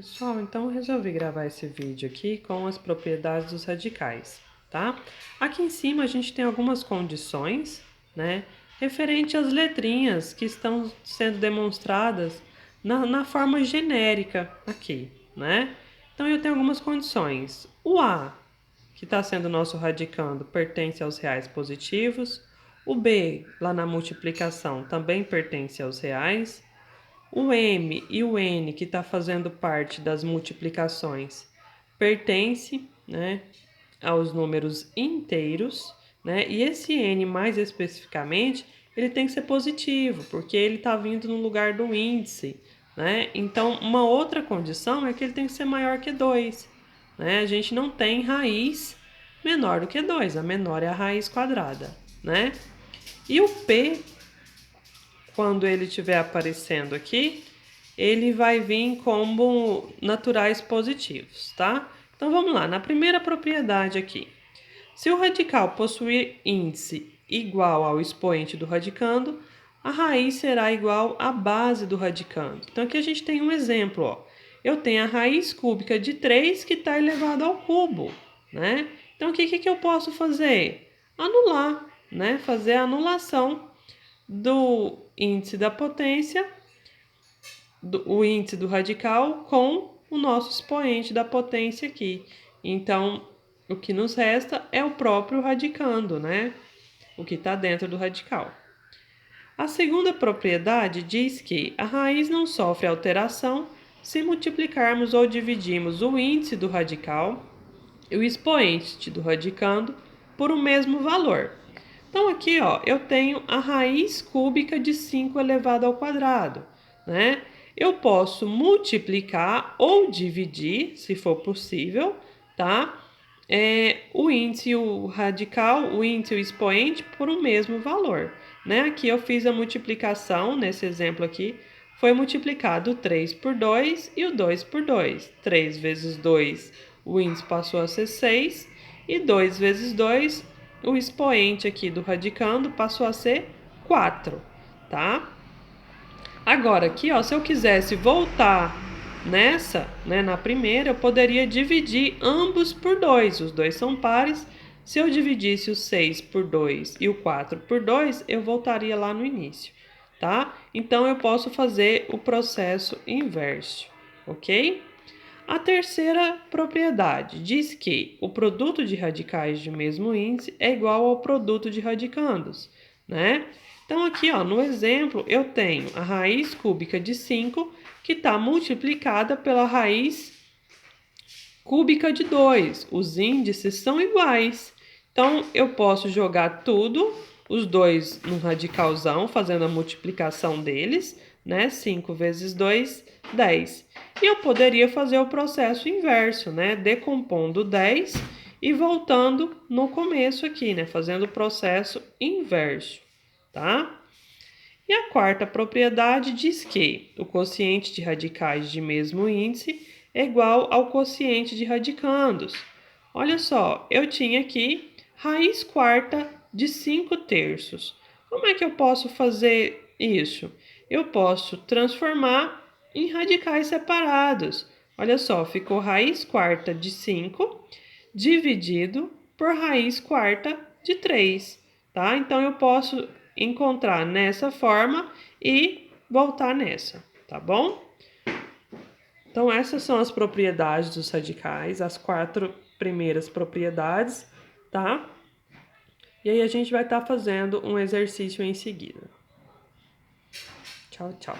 Pessoal, então eu resolvi gravar esse vídeo aqui com as propriedades dos radicais, tá? Aqui em cima a gente tem algumas condições, né, referente às letrinhas que estão sendo demonstradas na forma genérica aqui, né? Então eu tenho algumas condições. O A, que está sendo nosso radicando, pertence aos reais positivos. O B, lá na multiplicação, também pertence aos reais. O M e o N, que está fazendo parte das multiplicações, pertence, né, aos números inteiros, né? E esse N, mais especificamente, ele tem que ser positivo, porque ele está vindo no lugar do índice, né? Então, uma outra condição é que ele tem que ser maior que 2, né? A gente não tem raiz menor do que 2, a menor é a raiz quadrada, né? E o P, quando ele estiver aparecendo aqui, ele vai vir como naturais positivos, tá? Então vamos lá, na primeira propriedade aqui. Se o radical possuir índice igual ao expoente do radicando, a raiz será igual à base do radicando. Então aqui a gente tem um exemplo, ó. Eu tenho a raiz cúbica de 3 que está elevado ao cubo, né? Então o que eu posso fazer? Anular, né? Fazer a anulação do índice da potência, o índice do radical com o nosso expoente da potência aqui. Então, o que nos resta é o próprio radicando, né? O que está dentro do radical. A segunda propriedade diz que a raiz não sofre alteração se multiplicarmos ou dividirmos o índice do radical e o expoente do radicando por um mesmo valor. Então aqui, ó, eu tenho a raiz cúbica de 5 elevado ao quadrado, né? Eu posso multiplicar ou dividir, se for possível, tá? O índice, o radical, o índice e o expoente por um mesmo valor, né? Aqui eu fiz a multiplicação, nesse exemplo aqui, foi multiplicado o 3 por 2 e o 2 por 2. 3 vezes 2, o índice passou a ser 6, e 2 vezes 2, o expoente aqui do radicando passou a ser 4, tá? Agora aqui, ó, se eu quisesse voltar nessa, né, na primeira, eu poderia dividir ambos por 2. Os dois são pares. Se eu dividisse o 6 por 2 e o 4 por 2, eu voltaria lá no início, tá? Então eu posso fazer o processo inverso, ok? A terceira propriedade diz que o produto de radicais de mesmo índice é igual ao produto de radicandos, né? Então aqui, ó, no exemplo, eu tenho a raiz cúbica de 5 que está multiplicada pela raiz cúbica de 2. Os índices são iguais. Então eu posso jogar tudo, os dois no radicalzão, fazendo a multiplicação deles, né? 5 vezes 2, 10. E eu poderia fazer o processo inverso, né? Decompondo 10 e voltando no começo aqui, né? Fazendo o processo inverso, tá? E a quarta propriedade diz que o quociente de radicais de mesmo índice é igual ao quociente de radicandos. Olha só, eu tinha aqui raiz quarta de 5 terços. Como é que eu posso fazer isso? Eu posso transformar em radicais separados. Olha só, ficou raiz quarta de 5 dividido por raiz quarta de 3, tá? Então eu posso encontrar nessa forma e voltar nessa, tá bom? Então essas são as propriedades dos radicais, as 4 primeiras propriedades, tá? E aí a gente vai estar fazendo um exercício em seguida. Tchau, tchau.